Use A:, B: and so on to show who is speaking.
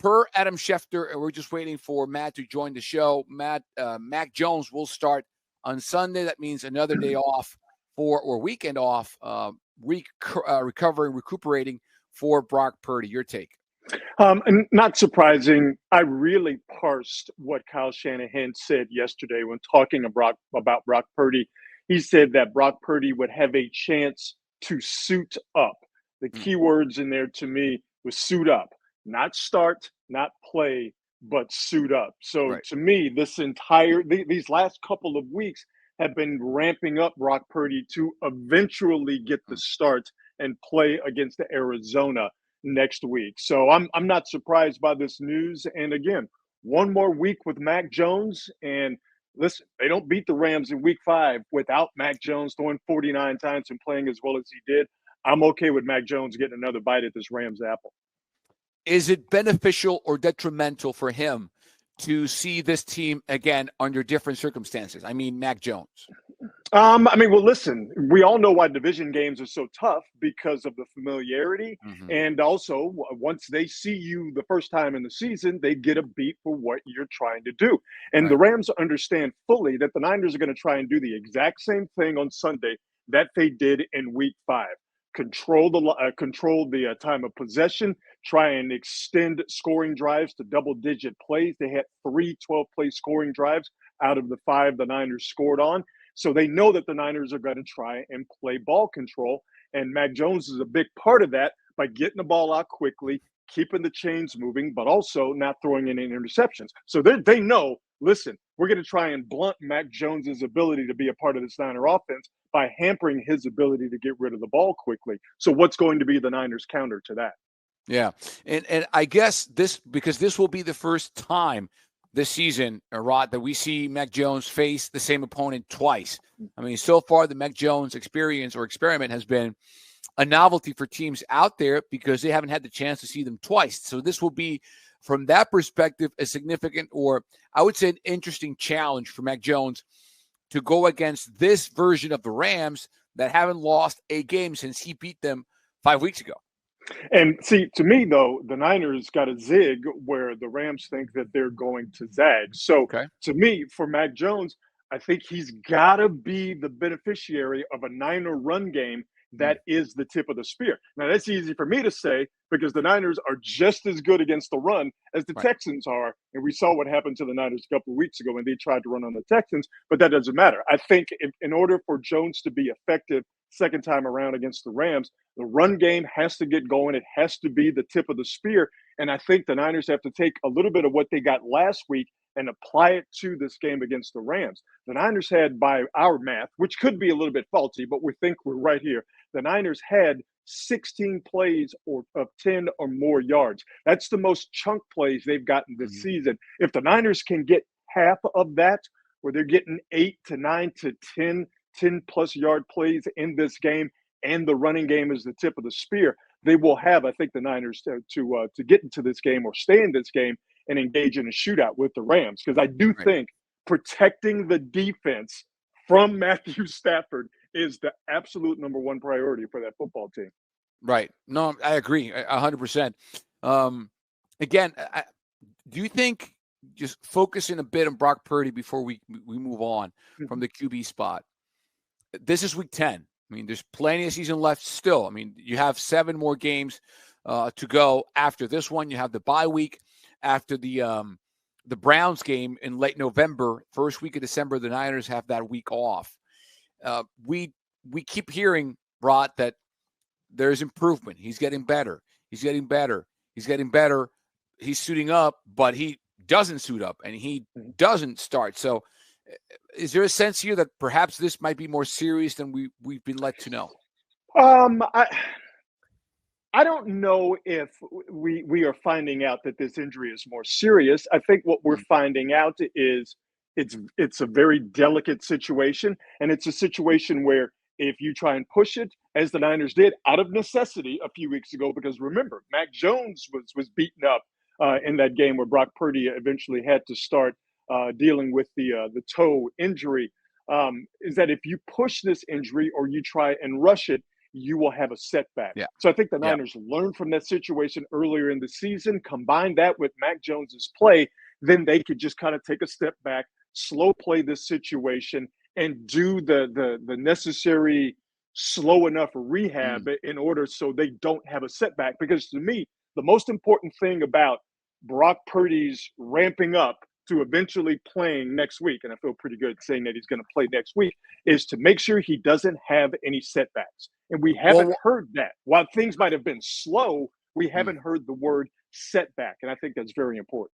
A: per Adam Schefter, and we're just waiting for Matt to join the show. Mac Jones will start on Sunday. That means another day off or weekend off, recuperating for Brock Purdy. Your take?
B: And not surprising, I really parsed what Kyle Shanahan said yesterday when talking about Brock Purdy. He said that Brock Purdy would have a chance to suit up. The key words in there to me was suit up, not start, not play, but suit up. So to me, these last couple of weeks have been ramping up Brock Purdy to eventually get the start and play against Arizona next week. So I'm not surprised by this news. And again, one more week with Mac Jones, and listen, they don't beat the Rams in week 5 without Mac Jones throwing 49 times and playing as well as he did. I'm okay with Mac Jones getting another bite at this Rams apple.
A: Is it beneficial or detrimental for him to see this team again under different circumstances? I mean, Mac Jones.
B: Well, listen, we all know why division games are so tough because of the familiarity. And also, once they see you the first time in the season, they get a beat for what you're trying to do. And the Rams understand fully that the Niners are going to try and do the exact same thing on Sunday that they did in week 5. Control the time of possession, try and extend scoring drives to double-digit plays. They had 3 12-play scoring drives out of the 5 the Niners scored on. So they know that the Niners are going to try and play ball control. And Mac Jones is a big part of that by getting the ball out quickly, keeping the chains moving, but also not throwing in any interceptions. So they know, listen, we're going to try and blunt Mac Jones's ability to be a part of this Niner offense by hampering his ability to get rid of the ball quickly. So what's going to be the Niners' counter to that?
A: Yeah. And I guess because this will be the first time this season, Rod, that we see Mac Jones face the same opponent twice. I mean, so far the Mac Jones experience or experiment has been a novelty for teams out there because they haven't had the chance to see them twice. So this will be, from that perspective, a significant, or I would say an interesting challenge for Mac Jones to go against this version of the Rams that haven't lost a game since he beat them 5 weeks ago.
B: And see, to me, though, the Niners got a zig where the Rams think that they're going to zag. So to me, for Mac Jones, I think he's got to be the beneficiary of a Niner run game that is the tip of the spear. Now, that's easy for me to say because the Niners are just as good against the run as the Texans are. And we saw what happened to the Niners a couple of weeks ago when they tried to run on the Texans, but that doesn't matter. I think in order for Jones to be effective second time around against the Rams, the run game has to get going. It has to be the tip of the spear. And I think the Niners have to take a little bit of what they got last week and apply it to this game against the Rams. The Niners had, by our math, which could be a little bit faulty, but we think we're right here, the Niners had 16 plays of 10 or more yards. That's the most chunk plays they've gotten this season. If the Niners can get half of that, where they're getting 8 to 9 to 10-plus yard plays in this game, and the running game is the tip of the spear, they will have, I think, the Niners to get into this game or stay in this game and engage in a shootout with the Rams. Because I do think protecting the defense from Matthew Stafford is the absolute number one priority for that football team.
A: Right. No, I agree 100%. Again, do you think, just focusing a bit on Brock Purdy before we move on from the QB spot, this is week 10. I mean, there's plenty of season left still. I mean, you have 7 more games to go after this one. You have the bye week after the Browns game in late November. First week of December, the Niners have that week off. We keep hearing, Rod, that there's improvement. He's getting better. He's getting better. He's getting better. He's suiting up, but he doesn't suit up, and he doesn't start. So is there a sense here that perhaps this might be more serious than we've been led to know?
B: I don't know if we are finding out that this injury is more serious. I think what we're finding out is it's a very delicate situation, and it's a situation where if you try and push it, as the Niners did out of necessity a few weeks ago, because remember, Mac Jones was beaten up in that game where Brock Purdy eventually had to start dealing with the toe injury, is that if you push this injury or you try and rush it, you will have a setback.
A: Yeah.
B: So I think the
A: Yeah.
B: Niners learned from that situation earlier in the season, combine that with Mac Jones's play, then they could just kind of take a step back, slow play this situation, and do the necessary slow enough rehab in order so they don't have a setback. Because to me, the most important thing about Brock Purdy's ramping up to eventually playing next week, and I feel pretty good saying that he's going to play next week, is to make sure he doesn't have any setbacks. And we haven't heard that. While things might have been slow, we haven't heard the word setback. And I think that's very important.